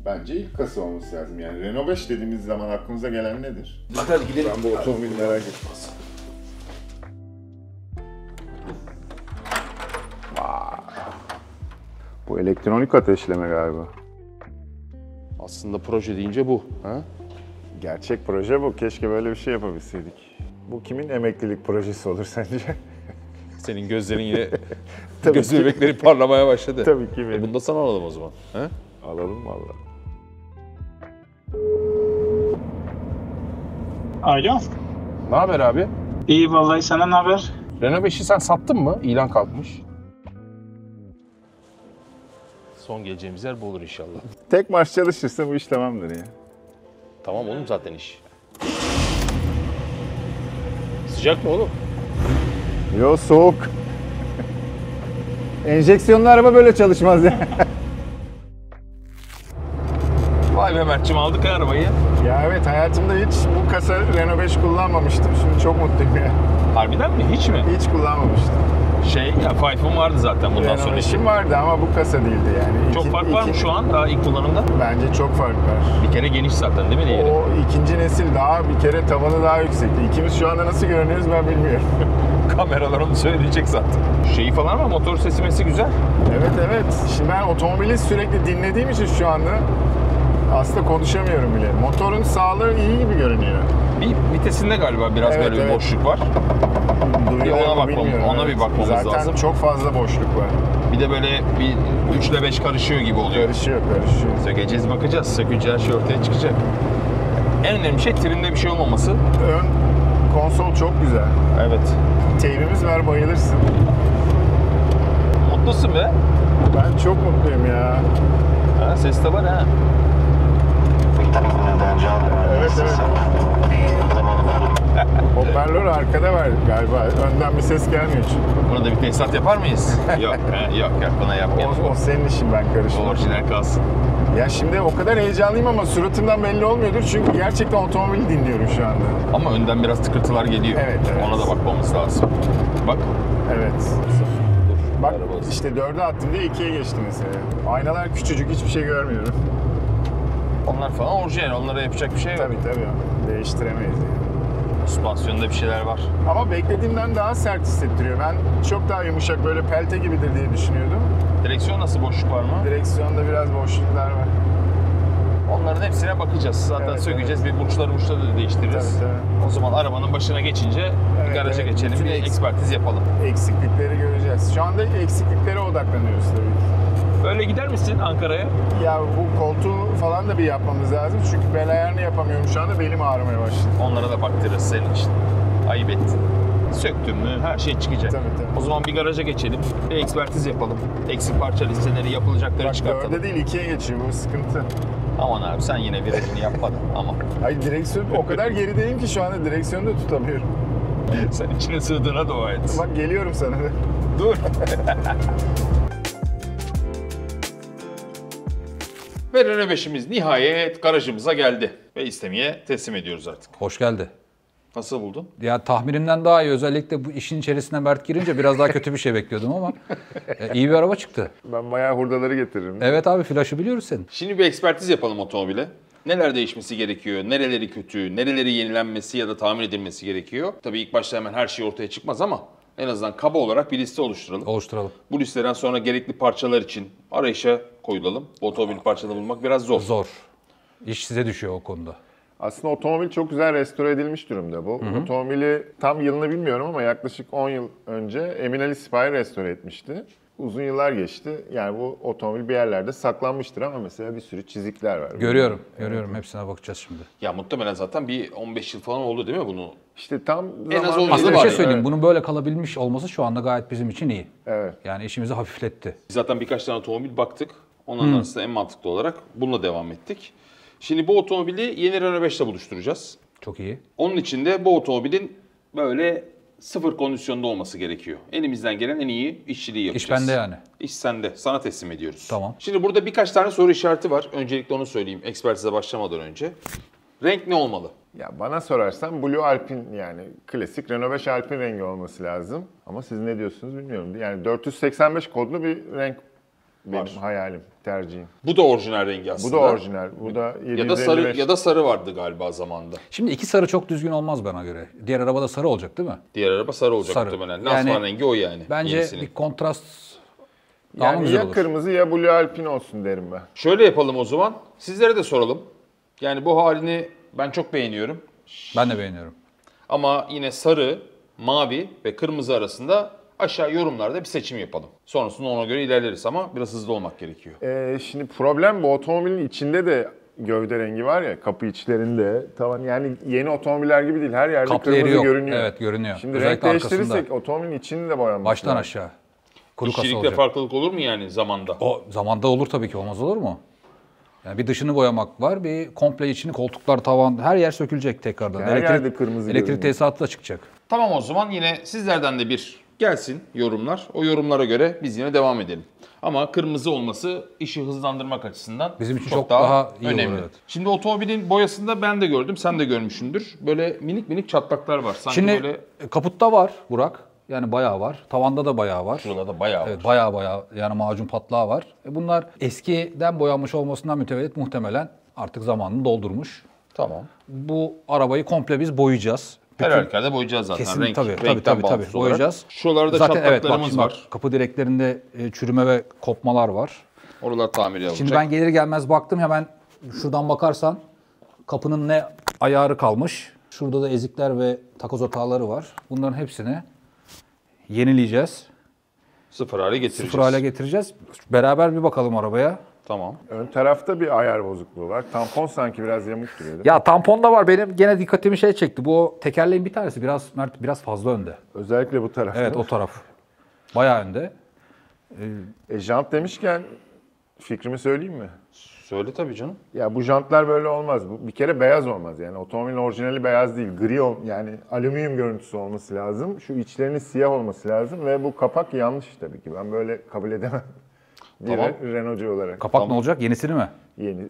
Bence ilk kasa olması lazım. Yani Renault 5 dediğimiz zaman aklınıza gelen nedir? Hadi gidelim. Ben bu otomobili merak ettim. Bu elektronik ateşleme galiba. Aslında proje deyince bu. Ha? Gerçek proje bu. Keşke böyle bir şey yapabilseydik. Bu kimin emeklilik projesi olur sence? Senin gözlerin yine Tabii göz ki. bebekleri parlamaya başladı. Tabii ki benim. Bunu da sana alalım o zaman. Ha? Alalım valla. Alo. Ne haber abi? İyi vallahi, sana ne haber? Renault 5'i sen sattın mı? İlan kalkmış. Son geleceğimiz yer bu olur inşallah. Tek marş çalışırsa bu iş tamamdır ya. Tamam oğlum zaten iş. Sıcak mı oğlum? Yo soğuk. Enjeksiyonlu araba böyle çalışmaz ya. Vay be Mert'cim, aldık ha arabayı. Ya evet, hayatımda hiç bu kasa Renault 5 kullanmamıştım. Şimdi çok mutluyum ya. Harbiden mi? Hiç mi? Hiç kullanmamıştım. Ya Five'ım vardı zaten bundan Renault sonra. 5'im vardı ama bu kasa değildi yani. Çok fark var mı şu an daha ilk kullanımda? Bence çok fark var. Bir kere geniş zaten değil mi yeri? O ikinci nesil daha bir kere tavanı daha yüksekti. İkimiz şu anda nasıl görünüyoruz ben bilmiyorum. Kameralar onu söyleyecek zaten. Şeyi falan var, motor sesi mesi güzel. Evet. Şimdi ben otomobili sürekli dinlediğim için şu anda aslında konuşamıyorum bile. Motorun sağlığı iyi gibi görünüyor. Bir vitesinde galiba biraz Evet, böyle bir evet. boşluk var. Duyuluyor ona mu bakmam- bilmiyorum, ona bir bakmamız Zaten lazım. çok fazla boşluk var. Bir de böyle bir 3 ile 5 karışıyor gibi oluyor. Karışıyor. Sökeceğiz, bakacağız. Sökünce her şey ortaya çıkacak. En önemli şey trimde bir şey olmaması. Ön konsol çok güzel. Evet. Teybimiz var, bayılırsın. Mutlusun be. Ben çok mutluyum ya. Ha, ses de var ha. Evet. Hoparlör arkada var galiba. Önden bir ses gelmiyor çünkü. Buna da bir tesisat yapar mıyız? yok, yok. Buna yapmayalım. O senin işin, ben karışmam. Orijinal kalsın. Ya şimdi o kadar heyecanlıyım ama suratımdan belli olmuyordur. Çünkü gerçekten otomobili dinliyorum şu anda. Ama önden biraz tıkırtılar geliyor. Evet. Ona da bakmamız lazım. Bak. Evet. Dur. Bak Arabası. işte 4'e attım diye 2'ye geçti mesela. Aynalar küçücük, hiçbir şey görmüyorum. Onlar falan orijinal. Onlara yapacak bir şey yok. Tabii. Değiştiremeyiz yani. Süspansiyonda bir şeyler var. Ama beklediğimden daha sert hissettiriyor. Ben çok daha yumuşak, böyle pelte gibidir diye düşünüyordum. Direksiyon nasıl, boşluk var mı? Direksiyonda biraz boşluklar var. Onların hepsine bakacağız. Zaten Evet, sökeceğiz. Bir burçları da değiştiririz. Tabii. O zaman arabanın başına geçince garaja geçelim. Bütün Bir ekspertiz yapalım. eksiklikleri göreceğiz. Şu anda eksikliklere odaklanıyoruz tabii ki. Böyle gider misin Ankara'ya? Ya bu koltuğu falan da bir yapmamız lazım. Çünkü bel ayarını yapamıyorum şu anda. Belim ağrımaya başladı. Onlara da baktırırız senin için. Ayıp ettin. Söktün mü her şey çıkacak. Tabii. O zaman bir garaja geçelim. Bir ekspertiz yapalım. Eksik parça listeleri, yapılacakları Bak çıkartalım. 4'e değil 2'ye geçiyor, bu sıkıntı. Aman abi sen yine virajını yapmadın ama. Hayır, direksiyon o kadar gerideyim ki şu anda direksiyonu da tutamıyorum. Sen içine sığdığına dua et. Bak geliyorum sana. Dur. Ve Renault 5'imiz nihayet garajımıza geldi. Ve istemeye teslim ediyoruz artık. Hoş geldi. Nasıl buldun? Ya tahminimden daha iyi. Özellikle bu işin içerisine Mert girince biraz daha kötü bir şey bekliyordum ama iyi bir araba çıktı. Ben bayağı hurdaları getiririm. Evet abi, flaşı biliyoruz senin. Şimdi bir ekspertiz yapalım otomobile. Neler değişmesi gerekiyor, nereleri kötü, nereleri yenilenmesi ya da tamir edilmesi gerekiyor. Tabii ilk başta hemen her şey ortaya çıkmaz ama en azından kaba olarak bir liste oluşturalım. Oluşturalım. Bu listeden sonra gerekli parçalar için arayışa koyulalım. Bu otomobil parçalarını bulmak biraz zor. Zor. İş size düşüyor o konuda. Aslında otomobil çok güzel restore edilmiş durumda bu. Otomobili tam yılını bilmiyorum ama yaklaşık 10 yıl önce Emin Ali Sipahi restore etmişti. Uzun yıllar geçti. Yani bu otomobil bir yerlerde saklanmıştır ama mesela bir sürü çizikler var. Görüyorum. Hepsine bakacağız şimdi. Ya muhtemelen zaten bir 15 yıl falan oldu değil mi bunu? İşte tam En az zamanında- 10 yılı Aslında bir var şey ya. söyleyeyim. Bunun böyle kalabilmiş olması şu anda gayet bizim için iyi. Evet. Yani işimizi hafifletti. Zaten birkaç tane otomobil baktık. Onların arasında en mantıklı olarak bununla devam ettik. Şimdi bu otomobili yeni Renault 5 ile buluşturacağız. Çok iyi. Onun için de bu otomobilin böyle sıfır kondisyonda olması gerekiyor. Elimizden gelen en iyi işçiliği yapacağız. İş bende yani. İş sende. Sana teslim ediyoruz. Tamam. Şimdi burada birkaç tane soru işareti var. Öncelikle onu söyleyeyim ekspertize başlamadan önce. Renk ne olmalı? Ya bana sorarsan Blue Alpine, yani klasik Renault 5 Alpine rengi olması lazım. Ama siz ne diyorsunuz bilmiyorum. Yani 485 kodlu bir renk benim Var. hayalim, tercihim. Bu da orijinal rengi Bu aslında. da orijinal. Bu da Ya da sarı 755. ya da sarı vardı galiba zamanında. Şimdi iki sarı çok düzgün olmaz bana göre. Diğer arabada sarı olacak değil mi? Diğer araba sarı olacak Sarı. muhtemelen. Yani Lansman rengi o yani. Bence yenisinin. bir kontrast daha mı Yani güzel ya olur? kırmızı ya Blue Alpine olsun derim ben. Şöyle yapalım o zaman. Sizlere de soralım. Yani bu halini ben çok beğeniyorum. Ben de beğeniyorum. Ama yine sarı, mavi ve kırmızı arasında aşağı yorumlarda bir seçim yapalım. Sonrasında ona göre ilerleriz ama biraz hızlı olmak gerekiyor. Şimdi problem bu otomobilin içinde de gövde rengi var ya, kapı içlerinde, tavan, yani yeni otomobiller gibi değil, her yerde Kaplı yeri kırmızı yok. görünüyor. Evet, görünüyor. Şimdi Özellikle renk değiştirirsek arkasında. otomobilin içini de boyanması Baştan lazım. aşağı. Kuru kasa İşçilikte olacak. farklılık olur mu yani zamanda? O zamanda olur tabii ki, olmaz olur mu? Yani bir dışını boyamak var, bir komple içini, koltuklar, tavan, her yer sökülecek tekrardan. Her yerde kırmızı elektrik görünüyor. tesisatı da çıkacak. Tamam, o zaman yine sizlerden de bir gelsin yorumlar. O yorumlara göre biz yine devam edelim. Ama kırmızı olması işi hızlandırmak açısından Bizim için çok daha iyi olur, önemli. evet. Şimdi otomobilin boyasında ben de gördüm, sen de görmüşsündür. Böyle minik minik çatlaklar var. Sanki Şimdi böyle kaputta var Burak. Yani bayağı var. Tavanda da bayağı var. şuralarda bayağı Evet, var. bayağı yani macun patlağı var. Bunlar eskiden boyanmış olmasından mütevellit muhtemelen artık zamanını doldurmuş. Tamam. Bu arabayı komple biz boyayacağız. Her halükarda boyayacağız zaten. Kesin Renk, tabii renkten bağımsız olarak. boyayacağız. Şuralarda Zaten evet, bak, çatlaklarımız şimdi bak, var. kapı direklerinde çürüme ve kopmalar var. Oralar tamir olacak. Şimdi ben gelir gelmez baktım, hemen şuradan bakarsan kapının ne ayarı kalmış. Şurada da ezikler ve takoz hataları var. Bunların hepsini yenileyeceğiz. sıfır hale getireceğiz. Sıfır hale getireceğiz. Beraber bir bakalım arabaya. Tamam. Ön tarafta bir ayar bozukluğu var. Tampon sanki biraz yamuk duruyor değil mi? Ya tampon da var, benim gene dikkatimi çekti. Bu o tekerleğin bir tanesi biraz fazla önde. Özellikle bu tarafta. Evet, o taraf. Bayağı önde. Jant demişken fikrimi söyleyeyim mi? Söyle tabii canım. Ya bu jantlar böyle olmaz. Bu bir kere beyaz olmaz yani. Otomobilin orijinali beyaz değil. Yani alüminyum görüntüsü olması lazım. Şu içlerinin siyah olması lazım ve bu kapak yanlış tabii ki. Ben böyle kabul edemem. Bir Tamam. Renault'cu olarak. Kapak ne olacak? Yenisini mi?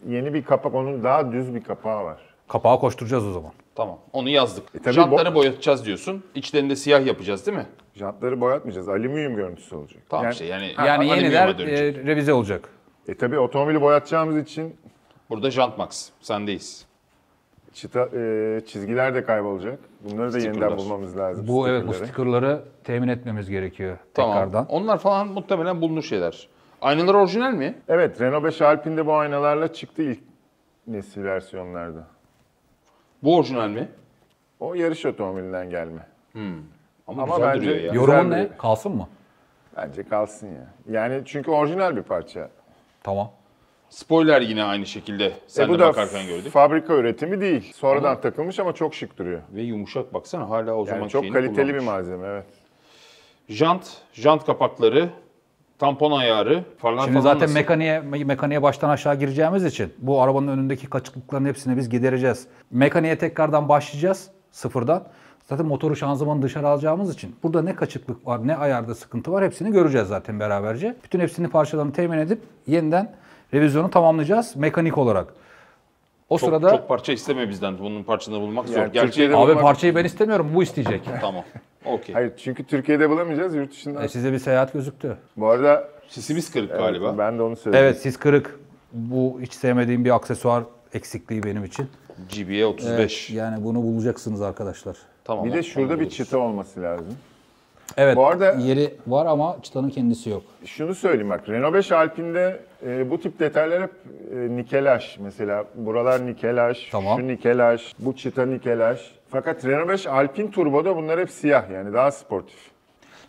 Yeni bir kapak, onun daha düz bir kapağı var. Kapağı koşturacağız o zaman. Tamam. Onu yazdık. tabii Jantları boyatacağız diyorsun. İçlerini de siyah yapacağız değil mi? Jantları boyatmayacağız. Alüminyum görüntüsü olacak. Tamam yani, işte yani. Yani alüminyuma yeniler dönecek. revize olacak. Tabii otomobili boyatacağımız için Burada Jantmax. Sendeyiz. çizgiler de kaybolacak. Bunları da yeniden Stickerlar. bulmamız lazım. Bu stickerları. stickerları temin etmemiz gerekiyor Tamam. tekrardan. Onlar falan muhtemelen bulunur şeyler. Aynalar orijinal mi? Evet, Renault 5 Alpine'de bu aynalarla çıktı ilk nesil versiyonlarda. Bu orijinal mi? O yarış otomobilinden gelme. Ama Ama güzel bence- duruyor ya. Yo- Yorumun Güzel ne? bir- Kalsın mı? Bence kalsın ya. Yani çünkü orijinal bir parça. Tamam. Spoiler yine aynı şekilde. Sen bu de da bakarken gördük. fabrika üretimi değil. Sonradan takılmış ama çok şık duruyor. Ve yumuşak, baksana hala o zaman Yani çok şeyini kaliteli bir kullanmış. malzeme, evet. Jant kapakları, tampon ayarı, farlar Şimdi falan zaten nasıl? mekaniğe baştan aşağı gireceğimiz için bu arabanın önündeki kaçıklıkların hepsini biz gidereceğiz. Mekaniğe tekrardan başlayacağız sıfırdan. Zaten motoru, şanzımanı dışarı alacağımız için burada ne kaçıklık var, ne ayarda sıkıntı var, hepsini göreceğiz zaten beraberce. Bütün hepsini, parçalarını temin edip yeniden revizyonu tamamlayacağız mekanik olarak. O sırada Çok parça isteme bizden. Bunun parçasını bulmak zor. Yani Gerçi Türkiye'de abi bulmak- parçayı ben istemiyorum, bu isteyecek. tamam. Okey. Hayır, çünkü Türkiye'de bulamayacağız, yurt dışından. Size bir seyahat gözüktü. Bu arada Sesimiz kırık evet, galiba. ben de onu söyleyeyim. Evet, siz kırık. Bu hiç sevmediğim bir aksesuar eksikliği benim için. GB'ye 35. Yani bunu bulacaksınız arkadaşlar. Tamam. Bir de şurada onu bir buluruz. çıta olması lazım. Evet, Bu arada- yeri var ama çıtanın kendisi yok. Şunu söyleyeyim bak, Renault 5 Alpine'de bu tip detaylar hep nikelaj. Mesela buralar nikelaj, Tamam. şu nikelaj, bu çıta nikelaj. Fakat Renault 5 Alpine Turbo'da bunlar hep siyah, yani daha sportif.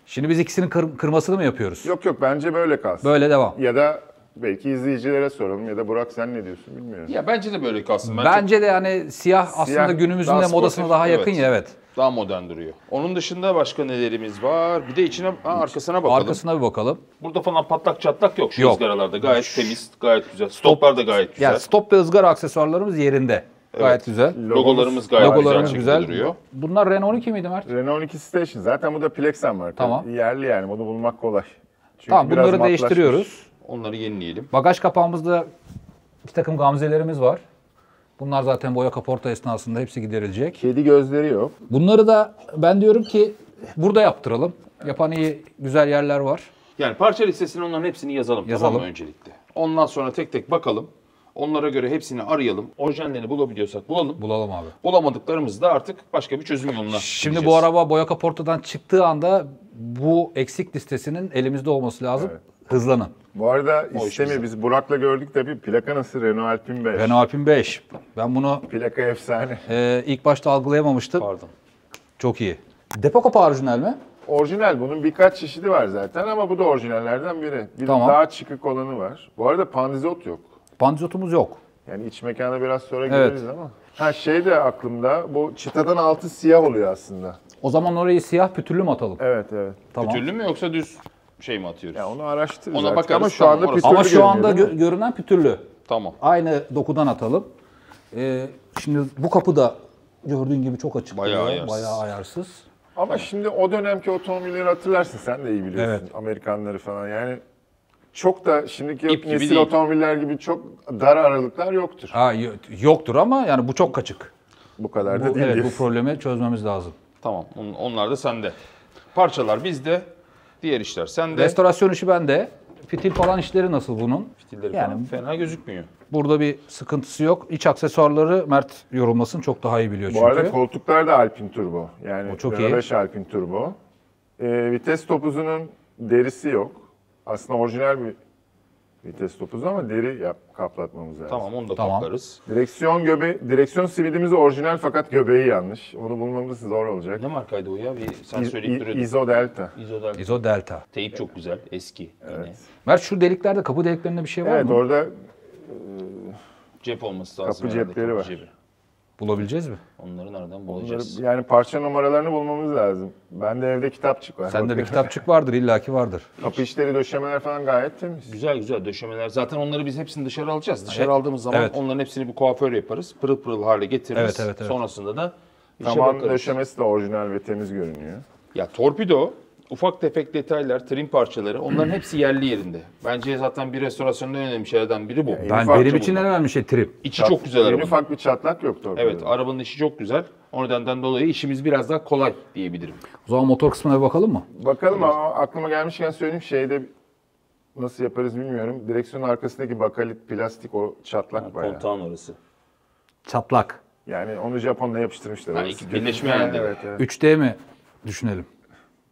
Şimdi biz ikisinin kırmasını mı yapıyoruz? Yok bence böyle kalsın. Böyle devam. Ya da belki izleyicilere soralım ya da Burak sen ne diyorsun bilmiyorum. Ya bence de böyle kalsın. Ben Bence de yani siyah aslında günümüzün daha de modasına sportif, daha yakın evet. ya, evet. çok daha modern duruyor. Onun dışında başka nelerimiz var? Bir de içine, arkasına bakalım. Arkasına bir bakalım. Burada falan patlak çatlak yok şu Yok. ızgaralarda. Gayet temiz, gayet güzel. Stoplar da gayet güzel. Yani stop ve ızgara aksesuarlarımız yerinde. Gayet güzel. Logolarımız gayet Logolarımız güzel, güzel. duruyor. Bunlar Renault 12 miydi Mert? Renault 12 Station. Zaten bu da Plexan marka. Tamam. Yerli yani, bunu bulmak kolay. Çünkü Tamam, biraz bunları matlaşmış. değiştiriyoruz. Onları yenileyelim. Bagaj kapağımızda bir takım gamzelerimiz var. Bunlar zaten boya kaporta esnasında hepsi giderilecek. Kedi gözleri yok. Bunları da ben diyorum ki burada yaptıralım. Yapan iyi, güzel yerler var. Yani parça listesini onların hepsini yazalım. Tamam Yazalım. mı öncelikle? Ondan sonra tek tek bakalım. Onlara göre hepsini arayalım. Orijinallerini bulabiliyorsak bulalım. Bulalım abi. Bulamadıklarımızı da artık başka bir çözüm yoluna Şimdi gideceğiz. bu araba boya kaportadan çıktığı anda bu eksik listesinin elimizde olması lazım. Evet. Hızlanın. Bu arada O iş istemi bizde. biz Burak'la gördük de bir plaka nasıl? Renault Alpine 5. Renault Alpine 5. Ben bunu Plaka efsane. ilk başta algılayamamıştım. Pardon. Çok iyi. Depo kapağı orijinal mi? Orijinal, bunun birkaç çeşidi var zaten ama bu da orijinallerden biri. Bir Tamam. daha çıkık olanı var. Bu arada pandizot yok. Pandizotumuz yok. Yani iç mekana biraz sonra Evet. gireriz ama. Ha şey de aklımda, bu çıtadan altı siyah oluyor aslında. O zaman orayı siyah pütürlü mü atalım? Evet evet. Tamam. Pütürlü mü yoksa düz şey mi atıyoruz? Ya onu araştırırız Ona artık bakarız, ama şu tamam, anda orası. pütürlü Ama şu anda görünüyor, değil mi? görünen pütürlü. Tamam. Aynı dokudan atalım. Şimdi bu kapı da gördüğün gibi çok açık. Bayağı duruyor. ayarsız. Bayağı ayarsız. Ama şimdi o dönemki otomobilleri hatırlarsın, sen de iyi biliyorsun. Evet. Amerikanları falan yani. Çok da şimdiki İp gibi nesil değil. otomobiller gibi çok dar aralıklar yoktur. Ha, yoktur ama yani bu çok kaçık. Bu kadar da Bu, değil. evet, bu diyorsun. problemi çözmemiz lazım. Tamam. Onlar da sende. Parçalar bizde. Diğer işler sende. Restorasyon işi bende. Fitil falan işleri nasıl bunun? Fitilleri Yani falan fena gözükmüyor. burada bir sıkıntısı yok. İç aksesuarları Mert yorumlasın, çok daha iyi biliyor çünkü. Bu arada koltuklar da Alpine Turbo. Yani O çok Renault iyi. 5 Alpine Turbo. Vites topuzunun derisi yok. Aslında orijinal bir vites topuzu ama deri kaplatmamız lazım. Tamam onu da Tamam. kaplarız. Direksiyon simidimiz orijinal fakat göbeği yanlış. Onu bulmamız zor olacak. Ne markaydı o ya? Sen söyleyip duruyordun. Iso Delta. İzodal. Iso Delta. Teyip çok güzel. Eski. Yine. Mert şu deliklerde, kapı deliklerinde bir şey var Evet mı? orada Cep olması lazım. Kapı herhalde, cepleri kapı var. cebi. Onları mi? Onları nereden onları, bulacağız? yani parça numaralarını bulmamız lazım. Bende evde kitapçık var. Sende bir Bakıyorum. kitapçık vardır, illaki vardır. Kapı işleri, döşemeler falan gayet temiz. Güzel güzel döşemeler. Zaten onları biz hepsini dışarı alacağız. Dışarı Evet. aldığımız zaman Evet. onların hepsini bir kuaför yaparız. Pırıl pırıl hale getiririz. Evet. Sonrasında da işe Tavan bakarız. döşemesi de orijinal ve temiz görünüyor. Ya torpido, ufak tefek detaylar, trim parçaları onların hepsi yerli yerinde. Bence zaten bir restorasyonda en önemli şeylerden biri bu. En Ben ufak benim da için en önemli şey trim. İçi çok güzel En arabanın. ufak bir çatlak yok torpidoda. Evet, arabanın içi çok güzel. O nedenden dolayı işimiz biraz daha kolay diyebilirim. O zaman motor kısmına bir bakalım mı? Bakalım ama aklıma gelmişken söyleyeyim, şeyde nasıl yaparız bilmiyorum. Direksiyonun arkasındaki bakalit plastik, o çatlak bayağı. Kontağın orası. Çatlak. Yani onu Japon'da yapıştırmışlar. Ha, Orası iki kötü. birleşme Yani halinde. Evet, evet. 3D mi düşünelim?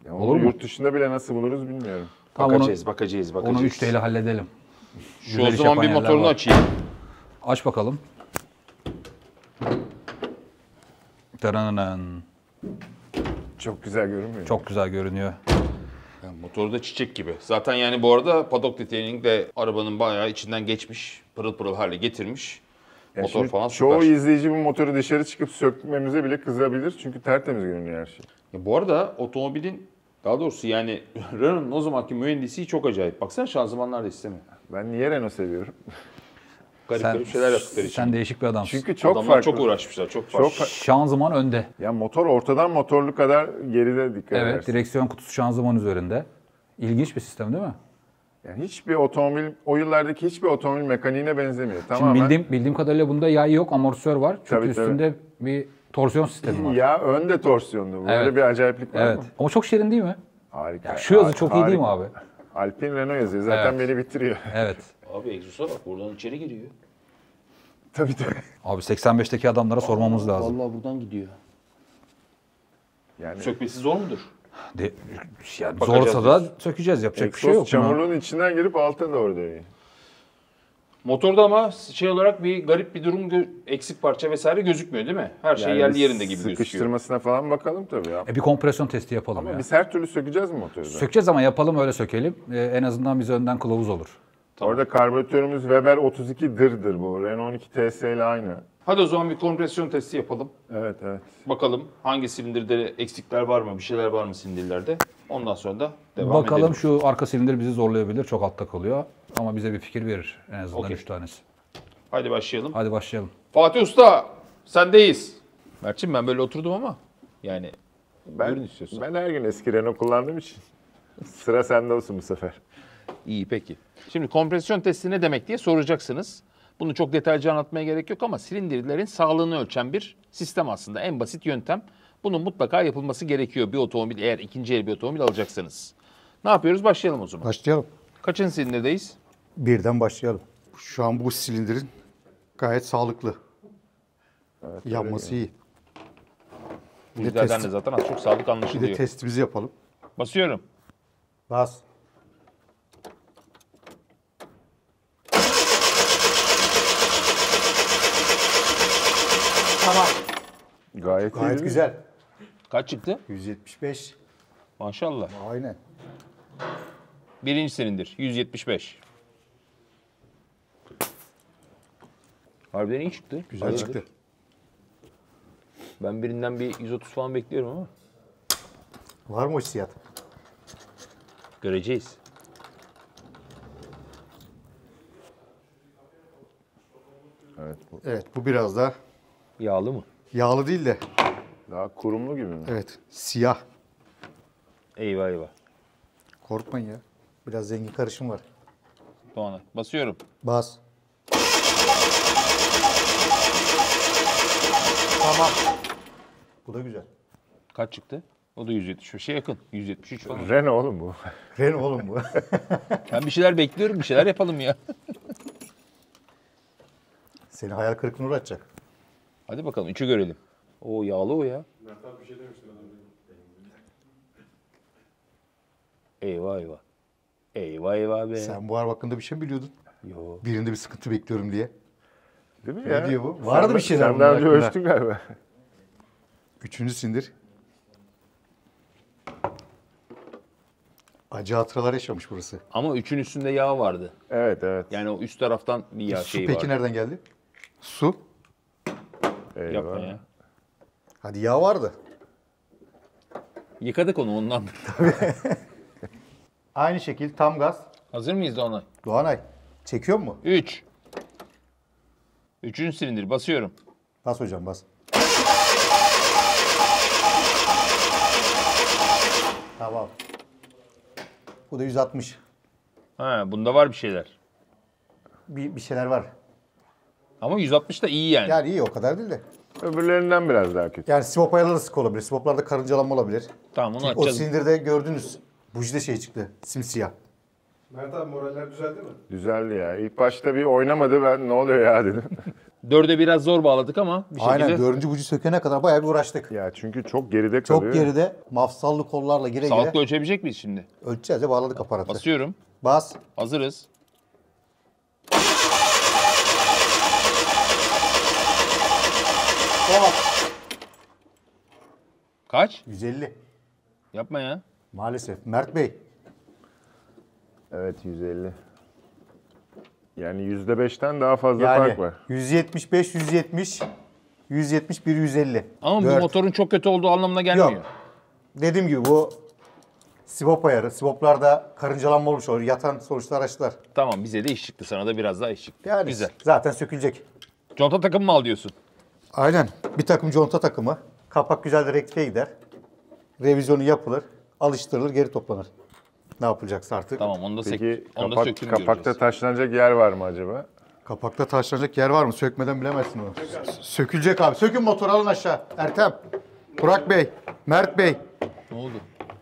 Ya Olur onu mu? yurt dışında bile nasıl buluruz bilmiyorum. Tamam, Bakacağız. Onu 3D ile halledelim. Şu Güzel o iş zaman yapan bir yerler motorunu var. açayım. Aç bakalım. Tarananan. Çok güzel görünmüyor. Çok güzel görünüyor. Yani motoru da çiçek gibi. Zaten yani bu arada paddock detailing de arabanın bayağı içinden geçmiş. Pırıl pırıl hale getirmiş. Yani Motor şimdi falan çoğu süper. izleyici bu motoru dışarı çıkıp sökmemize bile kızabilir. Çünkü tertemiz görünüyor her şey. Ya bu arada otomobilin daha doğrusu yani Renault'un o zamanki mühendisliği çok acayip. Baksana şanzımanlar da istemiyor. Ben niye Renault seviyorum? Garip şeyler yaptıkları için. Sen değişik bir adamsın. Çünkü çok Adamlar farklı. çok uğraşmışlar. Çok farklı. Çok Şanzıman önde. Ya motor ortadan motorlu kadar geride dikkat Evet, edersin. direksiyon kutusu şanzıman üzerinde. İlginç bir sistem değil mi? Yani hiçbir otomobil, o yıllardaki hiçbir otomobil mekaniğine benzemiyor. Şimdi Tamamen bildiğim kadarıyla bunda yay yok, amortisör var. Çünkü Tabii, üstünde bir torsiyon sistemi var. ya önde torsiyonlu. Böyle Evet. bir acayiplik var Evet. mı? Ama çok şirin değil mi? Harika. Şu yazı çok iyi değil mi Harika. abi? Alpine Renault yazıyor. Zaten Evet. beni bitiriyor. Evet. Abi egzosa bak buradan içeri giriyor. Tabii tabii. Abi 85'teki adamlara sormamız lazım. Vallahi buradan gidiyor. Yani Sökmesi zor mudur? Yani Bakacağız zorsa da sökeceğiz. Yapacak bir şey yok. egzoz çamurluğun içinden girip alta doğru dönüyor. Motorda ama şey olarak bir garip bir durum, eksik parça vesaire gözükmüyor değil mi? Her şey Yani yerli yerinde gibi gözüküyor. sıkıştırmasına falan bakalım tabii ya. Bir kompresyon testi yapalım ya. Biz her türlü sökeceğiz mi motoru? da? Sökeceğiz ama yapalım, öyle sökelim. En azından bize önden kılavuz olur. Orada karbüratörümüz Weber 32 dırdır bu. Renault 12 TS ile aynı. Hadi o zaman bir kompresyon testi yapalım. Evet evet. Bakalım hangi silindirde eksikler var mı, bir şeyler var mı silindirlerde. Ondan sonra da devam Bakalım, edelim. şu arka silindir bizi zorlayabilir. Çok altta kalıyor. Ama bize bir fikir verir. En azından Okey. 3 tanesi. Hadi başlayalım. Hadi başlayalım. Fatih Usta sendeyiz. Mert'ciğim ben böyle oturdum ama yani buyurun istiyorsan. Ben her gün eski Renault kullandığım için sıra sende olsun bu sefer. İyi peki. Şimdi kompresyon testi ne demek diye soracaksınız. Bunu çok detaylıca anlatmaya gerek yok ama silindirlerin sağlığını ölçen bir sistem aslında. En basit yöntem. Bunun mutlaka yapılması gerekiyor bir otomobil, eğer ikinci el bir otomobil alacaksanız. Ne yapıyoruz? Başlayalım o zaman. Başlayalım. Kaçıncı silindirdeyiz? Birden başlayalım. Şu an bu silindirin gayet sağlıklı. Yanması iyi. Bu Bir de yüzlerden test- de zaten az çok sağlık Bir de anlaşılıyor. testimizi yapalım. Basıyorum. Bas. Tamam. Gayet, iyi Gayet değil mi? güzel. Kaç çıktı? 175. Maşallah. Aynen. Birinci silindir. 175. Harbiden iyi çıktı. Güzel Hayırdır? çıktı. Ben birinden bir 130 falan bekliyorum ama. Var mı o hissiyat? Göreceğiz. Evet, bu biraz daha Yağlı mı? yağlı değil de Daha kurumlu gibi mi? evet siyah. Eyvah eyvah. Korkmayın ya. Biraz zengin karışım var. Doğan'a. Basıyorum. Bas. Tamam. Bu da güzel. Kaç çıktı? O da 175'e yakın. 173 falan. Renault oğlum bu. Renault oğlum bu. Ben bir şeyler bekliyorum. Bir şeyler yapalım ya. Seni hayal kırıklığına uğratacak. Hadi bakalım. 3'ü görelim. Oo yağlı o ya. Eyvah eyvah. Eyvah eyvah be. Sen bu araba hakkında bir şey mi biliyordun? Yo. Birinde bir sıkıntı bekliyorum diye. Değil mi Ne ya? diyor bu? Vardı bir şeyler Sen bunun daha önce hakkında. ölçtün galiba. Üçüncü sindir. Acı hatıralar yaşamış burası. Ama 3'ün üstünde yağ vardı. Evet evet. Yani o üst taraftan bir yağ Su şeyi peki vardı. nereden geldi? Su. Eyvah. Yapma ya. Hadi yağ vardı. Yıkadık onu ondan. Aynı şekil tam gaz. Hazır mıyız Doğanay? Doğanay. Çekiyor mu? 3. Üçüncü silindir. Basıyorum. Bas hocam bas. Tamam. Bu da 160. Ha, bunda var bir şeyler. Bir şeyler var. Ama 160 da iyi yani. Yani iyi o kadar değil de. Öbürlerinden biraz daha kötü. Yani swap ayarları sık olabilir. Swaplarda karıncalanma olabilir. Tamam onu O açacağız. silindirde gördünüz. Bujide şey çıktı. Simsiyah. Mert abi moraller düzeldi mi? Güzeldi ya. İlk başta bir oynamadı, ben ne oluyor ya dedim. 4'e biraz zor bağladık ama bir şekilde. Aynen 4. buji sökene kadar bayağı bir uğraştık. Ya çünkü çok geride Çok kalıyor. geride mafsallı kollarla gire Sağlıklı gire ölçebilecek miyiz şimdi? ölçeceğiz ya bağladık aparatı. Basıyorum. Bas. Hazırız. Tamam. Kaç? 150. Yapma ya. Maalesef. Mert Bey. Evet 150. Yani %5'ten daha fazla Yani fark var. 175, 170, 171, 150. Ama bu Dört. motorun çok kötü olduğu anlamına gelmiyor. Yok. Dediğim gibi bu swap ayarı. Swaplarda karıncalanma olmuş olur. Yatan sonuçta araçlar. Tamam bize de iş çıktı. Sana da biraz daha iş çıktı. Yani Güzel. zaten sökülecek. Conta takımı mı al diyorsun? Aynen. Bir takım conta takımı. Kapak güzel de rektifiye gider. Revizyonu yapılır. Alıştırılır, geri toplanır. Ne yapılacaksa artık. Tamam onu da, Peki onu da kapak, söküm kapakta göreceğiz. taşlanacak yer var mı acaba? Kapakta taşlanacak yer var mı? Sökmeden bilemezsin onu. Sökülecek abi. Sökün motoru alın aşağı. Ertem, Burak Bey, Mert Bey. Ne oldu?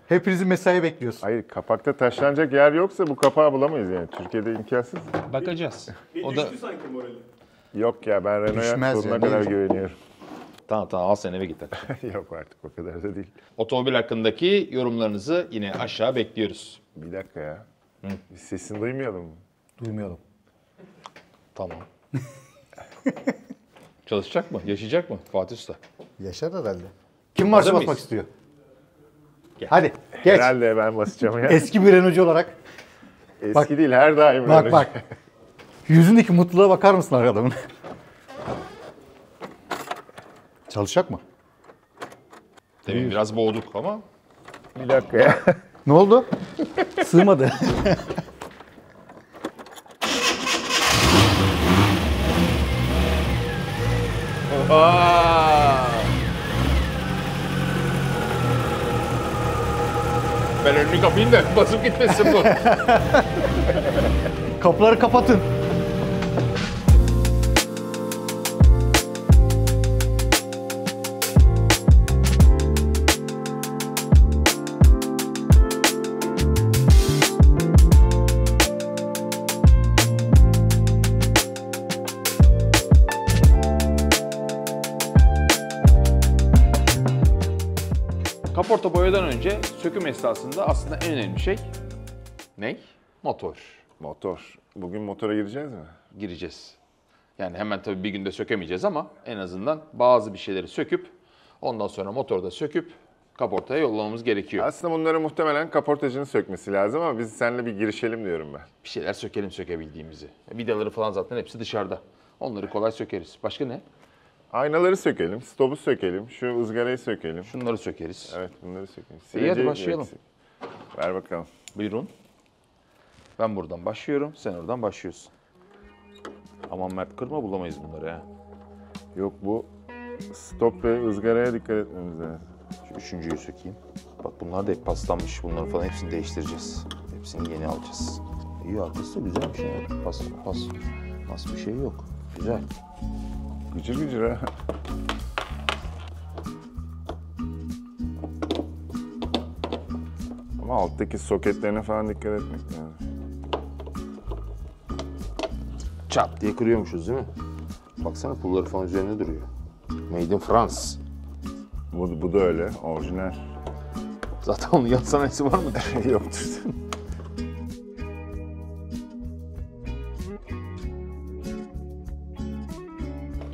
Hepinizin mesai bekliyoruz. Hayır, kapakta taşlanacak yer yoksa bu kapağı bulamayız yani. Türkiye'de imkansız. Bakacağız. Bir O da düştü sanki morali. Yok ya, ben Renault'a Düşmez sonuna ya, kadar değil. güveniyorum. tamam al sen eve git hadi. Yok artık, o kadar da değil. Otomobil hakkındaki yorumlarınızı yine aşağı bekliyoruz. Bir dakika ya. Biz sesini duymayalım mı? Duymayalım. Tamam. Çalışacak mı? Yaşayacak mı Fatih Usta? Yaşar herhalde. Kim marşı Hazır basmak mıyız? istiyor? Gel. Hadi geç. Herhalde ben basacağım ya. Eski bir Renault'cu olarak. Eski bak- değil, her daim Bak öyle. bak. Yüzündeki mutluluğa bakar mısın adamın? Çalışacak mı? Demin biraz boğduk ama Bir dakika ya. Ne oldu? Sığmadı. ben önünü kapayım da basıp gitmesin bu. Kapıları kapatın. Kaporta boyadan önce söküm esnasında aslında en önemli şey ne? Motor. Motor. Bugün motora gireceğiz mi? Gireceğiz. Yani hemen tabii bir günde sökemeyeceğiz ama en azından bazı bir şeyleri söküp ondan sonra motorda söküp kaportaya yollamamız gerekiyor. Aslında bunları muhtemelen kaportacının sökmesi lazım ama biz seninle bir girişelim diyorum ben. Bir şeyler sökelim sökebildiğimizi. Vidaları falan zaten hepsi dışarıda. Onları kolay sökeriz. Başka ne? Aynaları sökelim, stopu sökelim, şu ızgarayı sökelim. Şunları sökeriz. Evet, bunları sökelim. İyi, hadi Sileceği başlayalım. eksik. Ver bakalım. Buyurun. Ben buradan başlıyorum, sen oradan başlıyorsun. Aman Mert kırma, bulamayız bunları ha. Yok, bu stop ve ızgaraya dikkat etmemiz lazım. Şu üçüncüyü sökeyim. Bak bunlar da hep paslanmış. Bunları falan hepsini değiştireceğiz. Hepsini yeni alacağız. İyi, arkası da güzelmiş ya. Pas bir şey yok. Güzel. Gıcır gıcır ha. Ama alttaki soketlerine falan dikkat etmek lazım. Çat diye kırıyormuşuz değil mi? Baksana pulları falan üzerinde duruyor. Made in France. Bu da öyle, orijinal. Zaten onun yan sanayisi var mı? Yoktur.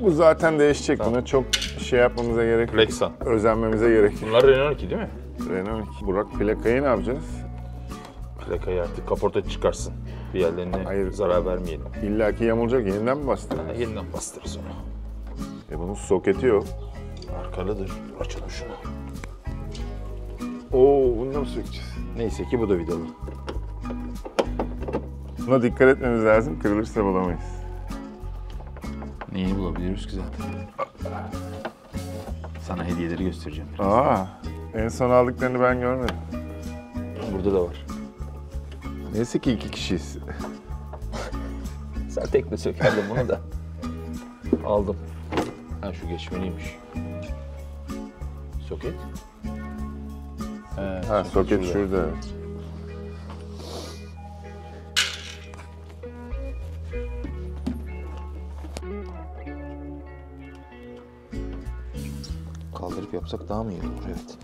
Bu zaten değişecek. Buna çok şey yapmamıza gerek yok. Lexan. Özenmemize gerek yok. Bunlar Renault 2 değil mi? Renault 2. Burak, plakayı ne yapacağız? Plakayı artık kaporta çıkarsın. Bir yerlerine Hayır. zarar vermeyelim. İlla ki yamulacak, yeniden mi bastırırız? Yeniden bastırırız onu. Bunun soketi yok. Arkalıdır. Açalım şunu. Oo, bunu da mı sökeceğiz? Neyse ki bu da vidalı. Buna dikkat etmemiz lazım, kırılırsa bulamayız. Neyi bulabiliriz ki zaten? Sana hediyeleri göstereceğim. Aa, en son aldıklarını ben görmedim. Burada da var. Neyse ki 2 kişiyiz. Sen tekne sökerdin bunu da. Aldım. Ha şu geçmeliymiş. Soket? Ha, soket şurada. Kaldırıp yapsak daha mı iyi olur? Evet.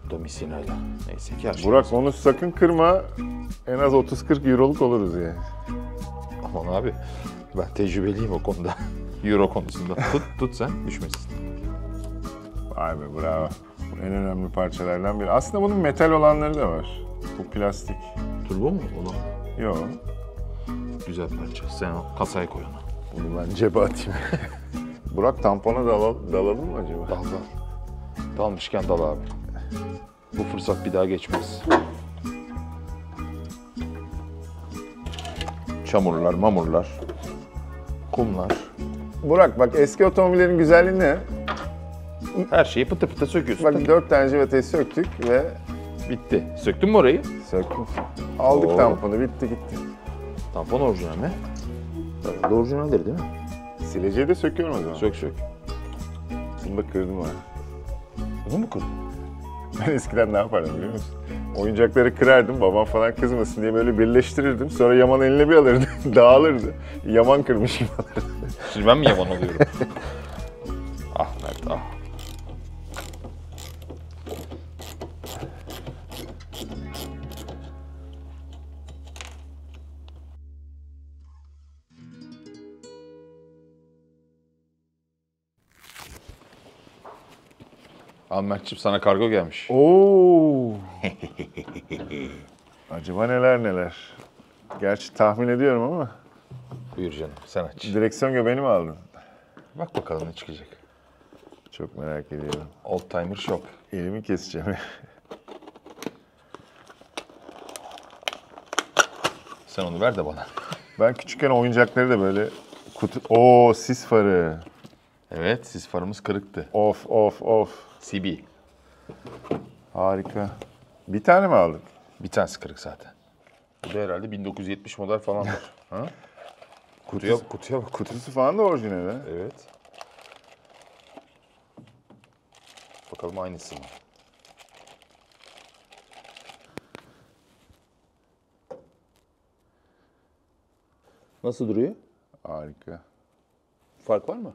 Domisyonel. Neyse ki her şey. Burak, onu sakın kırma. En az 30-40 euroluk oluruz yani. Aman abi. Ben tecrübeliyim o konuda. Euro konusunda. Tut sen düşmesin. Vay be, bravo. Bu en önemli parçalardan biri. Aslında bunun metal olanları da var. Bu plastik. Turbo mu olan? Yok. Güzel parça. Sen o kasaya koy onu. Bunu ben cebe atayım. Burak, tampona dalalım mı acaba? Dal. Dalmışken dal abi. Bu fırsat bir daha geçmez. Çamurlar, mamurlar, kumlar. Burak bak, eski otomobillerin güzelliği ne? Her şeyi pıtı pıtı söküyorsun. Bak 4 tane civatayı söktük ve Bitti. Söktün mü orayı? söktük. Aldık Oo. tamponu, bitti gitti. Tampon orijinal mi? Tabii orijinaldir değil mi? Sileceği de söküyorum o zaman. Sök. Bunu da kırdım ha. Bunu mu kırdın? Ben eskiden ne yapardım biliyor musun? Oyuncakları kırardım, babam falan kızmasın diye böyle birleştirirdim. Sonra Yaman eline bir alırdı, dağılırdı. Yaman kırmış gibi alırdı. Şimdi ben mi yaman oluyorum? Ah Mert ah. Al Mert'ciğim, sana kargo gelmiş. Oo. Acaba neler. Gerçi tahmin ediyorum ama. Buyur canım, sen aç. Direksiyon göbeğini mi aldın? Bak bakalım ne çıkacak. Çok merak ediyorum. Old Timer Shop. Elimi keseceğim. Sen onu ver de bana. Ben küçükken oyuncakları da böyle kutu... Oo, sis farı. Evet, sis farımız kırıktı. Of. CB. Harika. Bir tane mi aldık? Bir tanesi kırık zaten. Bu da herhalde 1970 model falandır. Ha? Kutuya bak. Kutusu falan da orijinal ha. Evet. Bakalım aynısı mı? Nasıl duruyor? Harika. Fark var mı?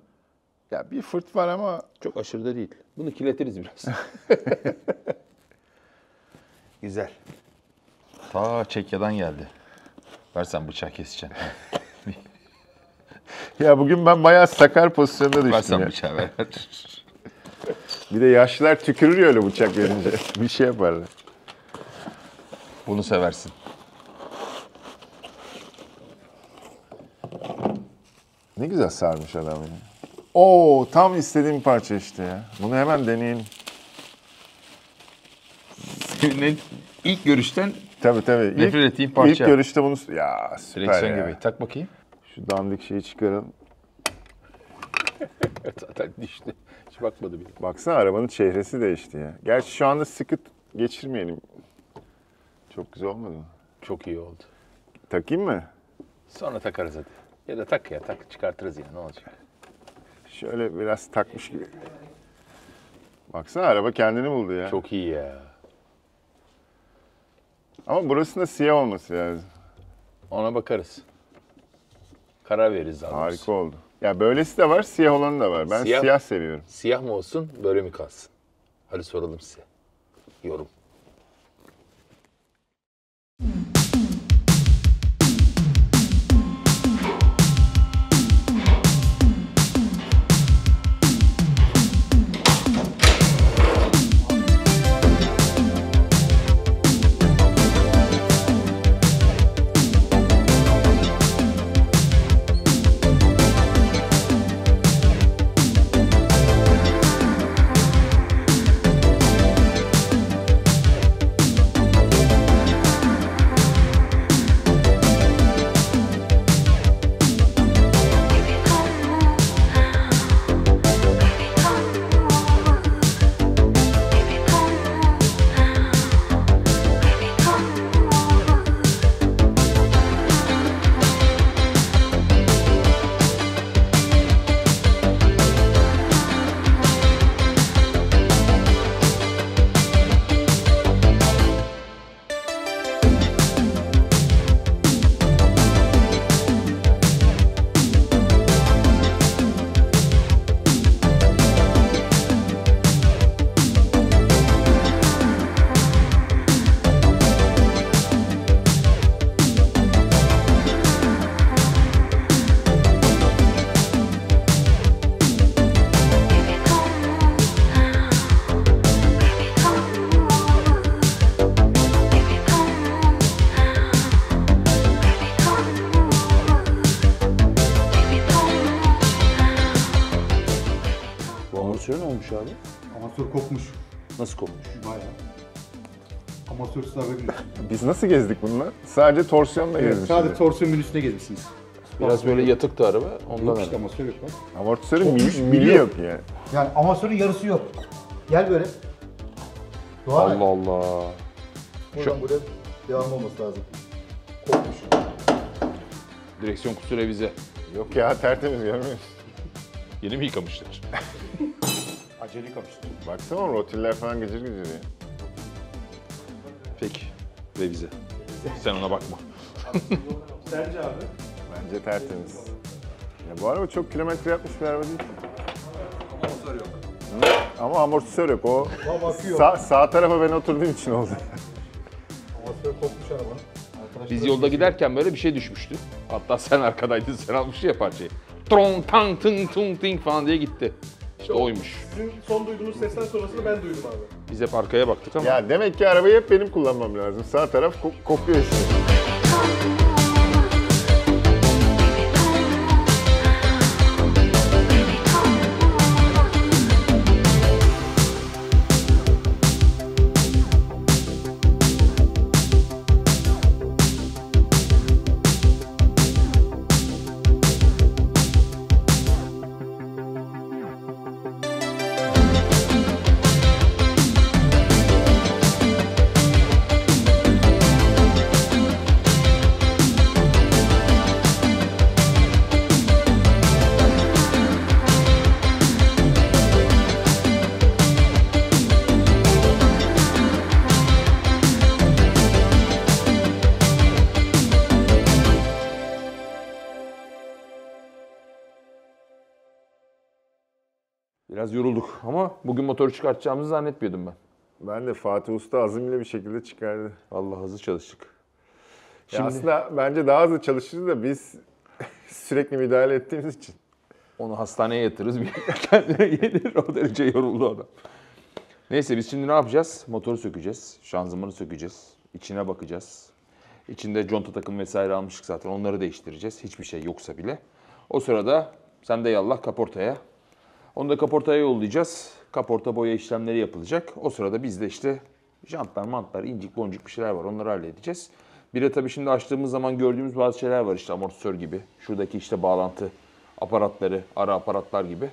Ya bir fırt var ama Çok aşırı da değil. Bunu kirletiriz biraz. Güzel. Ta Çekya'dan geldi. Versen bıçak keseceğim. ya bugün ben bayağı sakar pozisyonda düştüm Versen ya. bıçağı ver. Bir de yaşlılar tükürür ya öyle bıçak verince. Bir şey yaparlar. Bunu seversin. Ne güzel sarmış adam ya. Oo, tam istediğim parça işte ya. Bunu hemen deneyelim. Senin ilk görüşten Tabii. nefret ettiğim parça. İlk görüşte bunu... Ya süper direksiyon ya. gibi. Tak bakayım. Şu dandik şeyi çıkaralım. Zaten düştü. Hiç bakmadı bile. Baksana arabanın çehresi değişti ya. Gerçi şu anda sıkı geçirmeyelim. Çok güzel olmadı mı? Çok iyi oldu. Takayım mı? Sonra takarız hadi. Ya da tak ya tak çıkartırız ya ne olacak. Şöyle biraz takmış gibi. Baksana araba kendini buldu ya. Çok iyi ya. Ama burasında siyah olması lazım. Ona bakarız. Karar veririz abi. Harika oldu. Ya böylesi de var, siyah olanı da var. Ben Siyah- siyah seviyorum. Siyah mı olsun böyle mi kalsın? Hadi soralım size. Yorum. Amortisör ne olmuş abi? Amatör kopmuş. Nasıl kopmuş? Bayağı. Amatörsüz haberin olsun. Biz nasıl gezdik bununla? Sadece torsiyonla gezmişiz. Sadece torsiyon menüsüne gezmişsiniz. Biraz böyle yatıktı araba. Ondan Yok işte herhalde. amatör yok lan. Amortisörün mili yok yani. Yani amatörün yarısı yok. Gel böyle. Doğan Allah Allah. buradan buraya devam olması lazım. Direksiyon kutusu revize. Yok ya tertemiz görmüyor musun? Yeni mi yıkamışlar? Acele yıkamıştım. Baksana o rotiller falan gıcır gıcır ya. Peki. Revize. Sen ona bakma. Sence abi? Bence tertemiz. Ya bu araba çok kilometre yapmış bir araba değil. Amatör yok. Ama amortisör yok. O Tam akıyor. sağ tarafa ben oturduğum için oldu. Amatör kopmuş arabanın. Biz yolda giderken böyle bir şey düşmüştü. Hatta sen arkadaydın, sen almıştın ya parçayı. Trong, tang, tung, tung, ting falan diye gitti. İşte oymuş. Sizin son duyduğunuz sesten sonrasını ben duydum abi. Biz hep arkaya baktık ama. Ya demek ki arabayı hep benim kullanmam lazım. Sağ taraf kopuyor işte. Biraz yorulduk ama bugün motoru çıkartacağımızı zannetmiyordum ben. Ben de Fatih Usta azimle bir şekilde çıkardı. Vallahi hızlı çalıştık. Ya Şimdi aslında bence daha hızlı çalışırız da biz sürekli müdahale ettiğimiz için. onu hastaneye yatırırız, bir kendine gelir. O derece yoruldu adam. Neyse biz şimdi ne yapacağız? Motoru sökeceğiz, şanzımanı sökeceğiz, içine bakacağız. İçinde conta takım vesaire almıştık zaten, onları değiştireceğiz. Hiçbir şey yoksa bile. O sırada sen de yallah kaportaya. Onu da kaportaya yollayacağız. Kaporta boya işlemleri yapılacak. O sırada biz de işte jantlar, mantlar, incik boncuk bir şeyler var. Onları halledeceğiz. Bir de tabii şimdi açtığımız zaman gördüğümüz bazı şeyler var işte amortisör gibi. Şuradaki işte bağlantı aparatları, ara aparatlar gibi.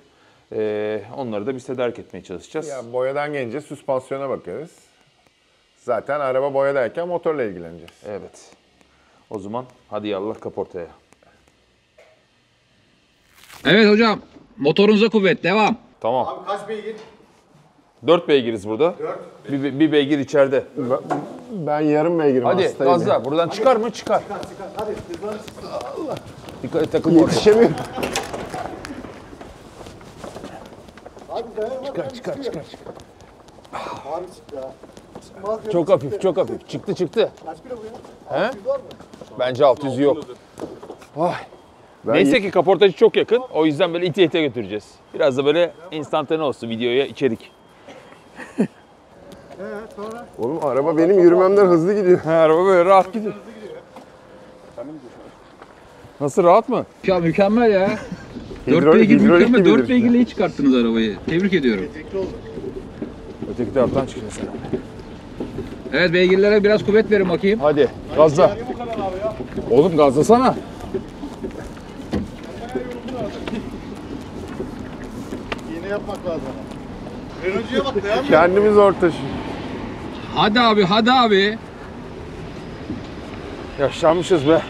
Onları da biz tedarik etmeye çalışacağız. Ya boyadan gelince süspansiyona bakarız. Zaten araba boyadayken motorla ilgileneceğiz. Evet. O zaman hadi yallah kaportaya. Evet hocam. Motorunuza kuvvet. Devam. Tamam. Abi kaç beygir? 4 beygiriz burada. 4. Bir beygir içeride. Ben yarım beygirim Hadi hastayım. gazla. Buradan çıkar mı? Çıkar. Çıkar. Hadi hızlanır çıksın. Allah. Dikkat et, takılma oraya. Yetişemiyorum. Hadi dayan. Çıkar. Abi çıktı ha. Çıkmaz yok. Çok hafif, çok hafif. Çıktı. Kaç kilo bu ya? He? 600 var mı? Bence 600 yok. Vay. Neyse ki kaportacı çok yakın. O yüzden böyle ite ite götüreceğiz. Biraz da böyle instantane olsun videoya içerik. Sonra? Oğlum araba benim yürümemden hızlı gidiyor. He, araba böyle rahat gidiyor. Nasıl, rahat mı? Ya mükemmel ya. 4 Hidrolik- beygir hidrolik mükemmel. gibidir 4 işte. beygirle iyi çıkarttınız arabayı. Tebrik ediyorum. Öteki taraftan çıkacağız. Evet beygirlere biraz kuvvet verin bakayım. Hadi gazla. Oğlum gazlasana. Yine yapmak lazım. Renault'cuya bak dayan. Kendimiz ortaşı. Hadi abi. Yaşlanmışız be.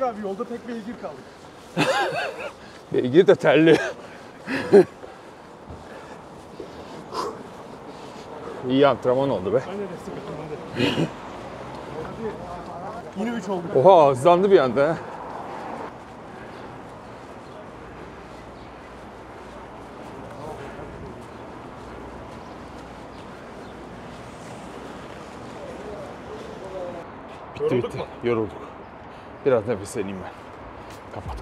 Bak abi yolda tek beygir kaldı. Beygir de terli. İyi antrenman oldu be. Yine 3 oldu. Oha, hızlandı bir anda ha. Bitti. Yorulduk. Biraz nefes alayım ben. Kapat.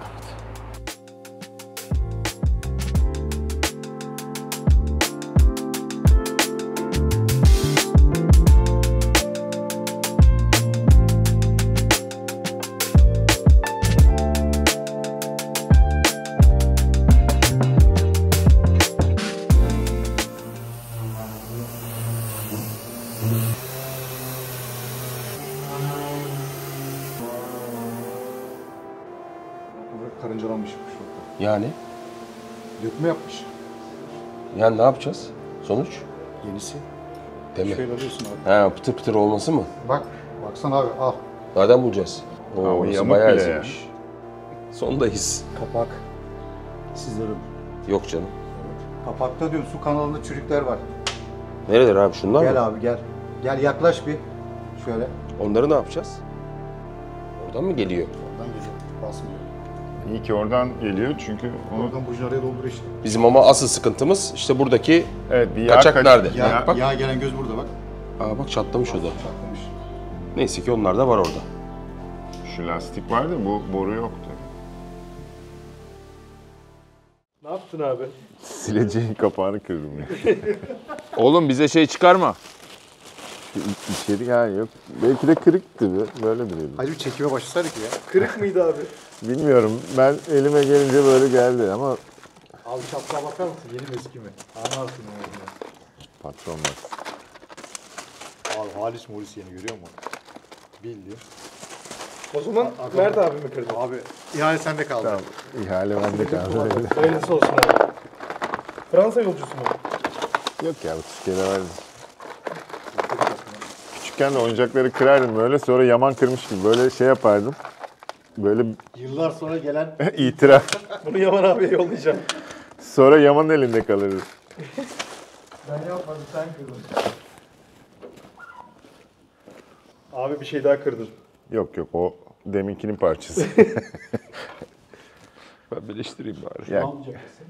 Karıncalanmış. Yani? Dökme yapmış. Yani ne yapacağız? Sonuç? Yenisi. Deme. Şöyle alıyorsun abi. Ha, pıtır pıtır olması mı? Bak. Baksana abi al. Nereden bulacağız? Oo, o orası yamuk bayağı bile ya. ezilmiş. Sondayız. Kapak. Sizlerin. Yok canım. Kapakta diyorum su kanalında çürükler var. Nereler abi, şunlar mı? Gel abi gel. Gel yaklaş bir. Şöyle. Onları ne yapacağız? Oradan mı geliyor? Oradan geliyor. Basmıyor. İyi ki oradan geliyor çünkü onu... Oradan bujin araya doldur işte. Bizim ama asıl sıkıntımız işte buradaki... Evet, bir yağ Kaçak nerede? Yağ, Bak. yağ gelen göz burada bak. Aa bak, çatlamış o da. Çatlamış. Neyse ki onlar da var orada. Şu lastik vardı, bu boru yoktu. Ne yaptın abi? Sileceğin kapağını kırdım ya. Oğlum bize şey çıkarma. İçeri yani yok. Belki de kırıktı böyle duruyordu. Hadi bir çekime başlasaydık ya. Kırık mıydı abi? Bilmiyorum, ben elime gelince böyle geldi ama Abi çaplığa bakar mısın? Yeni mi eski mi? Anlarsın ne olduğunu. patron var. Abi Halis Moris yeni görüyor musun? Bildi. O zaman Mert abi mi kırdı? Abi ihale sende kaldı. Tamam, ihale bende kaldı. Hayırlısı olsun abi. Fransa yolcusu mu? Yok ya, bu Türkiye'de vardı. Küçükken de oyuncakları kırardım böyle, sonra yaman kırmış gibi böyle şey yapardım. Böyle Yıllar sonra gelen itiraf. Bunu Yaman abiye yollayacağım. Sonra Yaman'ın elinde kalırdı. Ben yapmadım, sen kırdın. Abi bir şey daha kırdın. Yok o deminkinin parçası. Ben birleştireyim bari. Yani almayacak mısın?